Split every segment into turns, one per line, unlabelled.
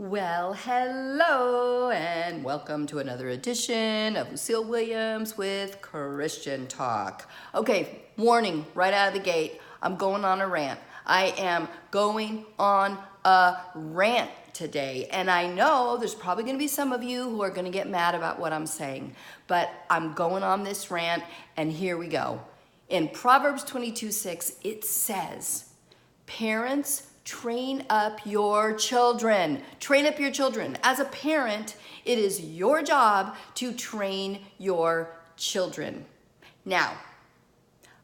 Well, hello, and welcome to another edition of Lucille Williams with Christian Talk. Okay, warning right out of the gate, I'm going on a rant. I am going on a rant today, and I know there's probably going to be some of you who are going to get mad about what I'm saying, but I'm going on this rant, and here we go. In Proverbs 22:6, it says, parents, train up your children. Train up your children. As a parent, it is your job to train your children. Now,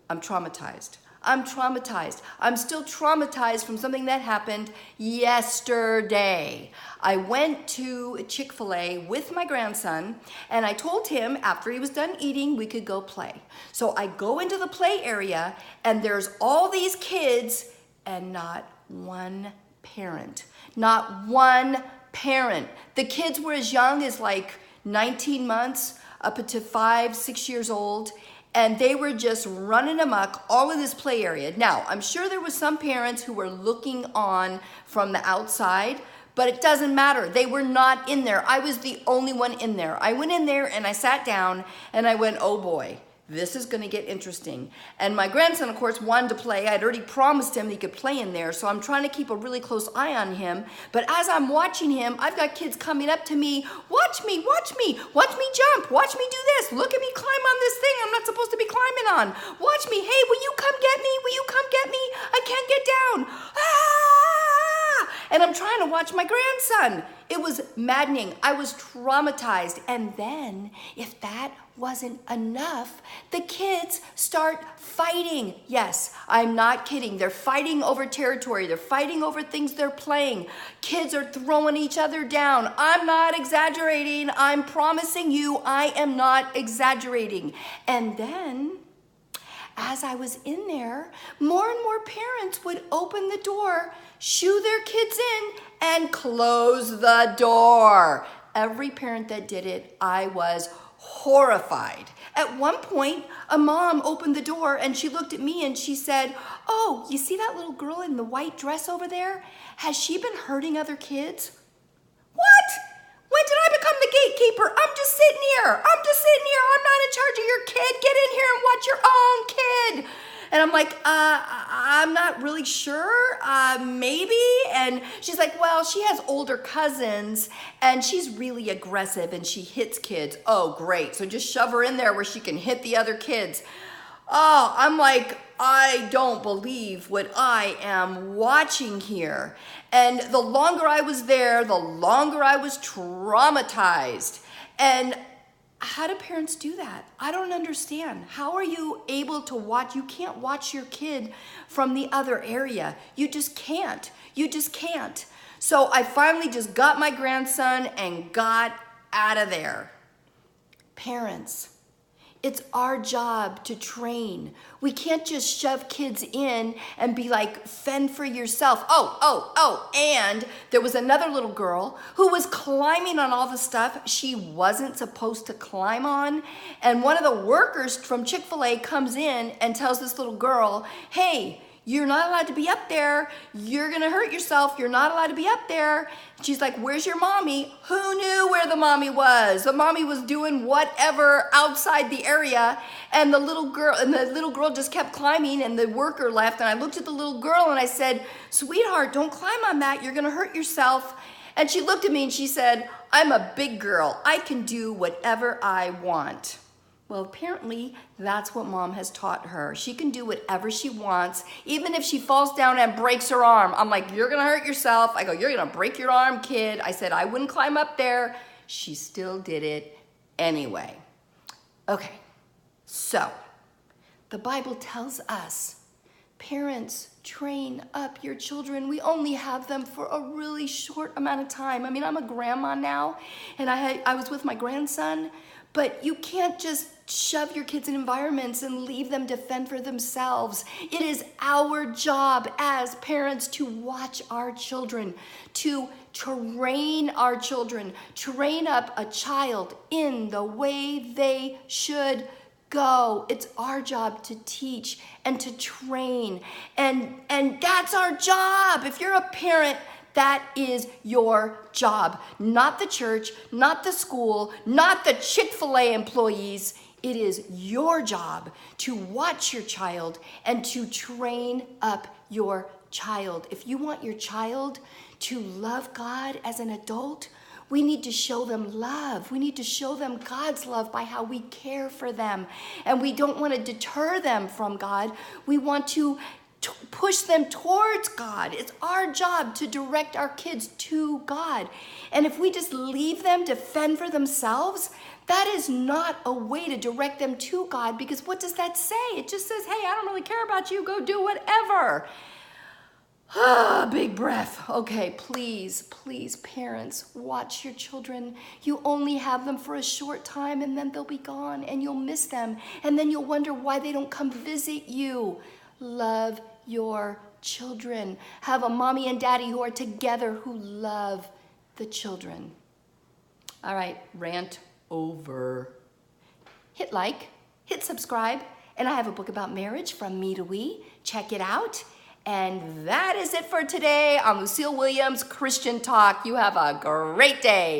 I'm traumatized. I'm still traumatized from something that happened yesterday. I went to Chick-fil-A with my grandson, and I told him after he was done eating, we could go play. So I go into the play area, and there's all these kids, and not one parent. Not one parent. The kids were as young as like 19 months up to 5, 6 years old, and they were just running amok all in this play area. Now, I'm sure there was some parents who were looking on from the outside, but it doesn't matter. They were not in there. I was the only one in there. I went in there and I sat down and I went, oh boy, this is going to get interesting. And my grandson, of course, wanted to play. I'd already promised him he could play in there, so I'm trying to keep a really close eye on him. But as I'm watching him, I've got kids coming up to me, watch me jump, watch me do this, look at me climb on this thing I'm not supposed to be climbing on. Watch me, hey, will you come get me? Will you come get me? I can't get down. Ah! And I'm trying to watch my grandson. It was maddening. I was traumatized. And then, if that wasn't enough, the kids start fighting. Yes, I'm not kidding. They're fighting over territory. They're fighting over things they're playing. Kids are throwing each other down. I'm not exaggerating. I'm promising you I am not exaggerating. And then, as I was in there, more and more parents would open the door, shoo their kids in, and close the door. Every parent that did it, I was horrified. At one point, a mom opened the door and she looked at me and she said, oh, you see that little girl in the white dress over there? Has she been hurting other kids? What? When did I become the gatekeeper? I'm just sitting here. I'm not in charge of your kid. Get in here and watch your own kid. And I'm like, I'm not really sure, maybe. And she's like, well, she has older cousins and she's really aggressive and she hits kids. Oh, great. So just shove her in there where she can hit the other kids. Oh, I'm like, I don't believe what I am watching here. And the longer I was there, the longer I was traumatized. And how do parents do that? I don't understand. How are you able to watch? You can't watch your kid from the other area. You just can't. So I finally just got my grandson and got out of there. Parents, it's our job to train. We can't just shove kids in and be like, fend for yourself. Oh, and there was another little girl who was climbing on all the stuff she wasn't supposed to climb on. And one of the workers from Chick-fil-A comes in and tells this little girl, hey, you're not allowed to be up there. You're gonna hurt yourself. You're not allowed to be up there. She's like, where's your mommy? Who knew where the mommy was? The mommy was doing whatever outside the area, and the little girl just kept climbing, and the worker left, and I looked at the little girl and I said, sweetheart, don't climb on that. You're gonna hurt yourself. And she looked at me and she said, I'm a big girl. I can do whatever I want. Well, apparently that's what mom has taught her. She can do whatever she wants, even if she falls down and breaks her arm. I'm like, you're gonna hurt yourself. I go, you're gonna break your arm, kid. I said, I wouldn't climb up there. She still did it anyway. Okay, so the Bible tells us, parents, train up your children. We only have them for a really short amount of time. I mean, I'm a grandma now, and I was with my grandson, but you can't just shove your kids in environments and leave them to fend for themselves. It is our job as parents to watch our children, to train our children, train up a child in the way they should go. It's our job to teach and to train. And that's our job. If you're a parent, That is your job. Not the church, not the school, not the Chick-fil-A employees. It is your job to watch your child and to train up your child. If you want your child to love God as an adult, we need to show them love. We need to show them God's love by how we care for them. And we don't want to deter them from God. We want to push them towards God. It's our job to direct our kids to God. And if we just leave them to fend for themselves, that is not a way to direct them to God, because what does that say? It just says, hey, I don't really care about you. Go do whatever. Big breath. Okay, please, please, parents, watch your children. You only have them for a short time and then they'll be gone and you'll miss them. And then you'll wonder why they don't come visit you. Love your children. Have a mommy and daddy who are together, who love the children. All right, rant over. Hit like, hit subscribe, and I have a book about marriage, From Me to We. Check it out. And that is it for today on Lucille Williams Christian Talk. You have a great day.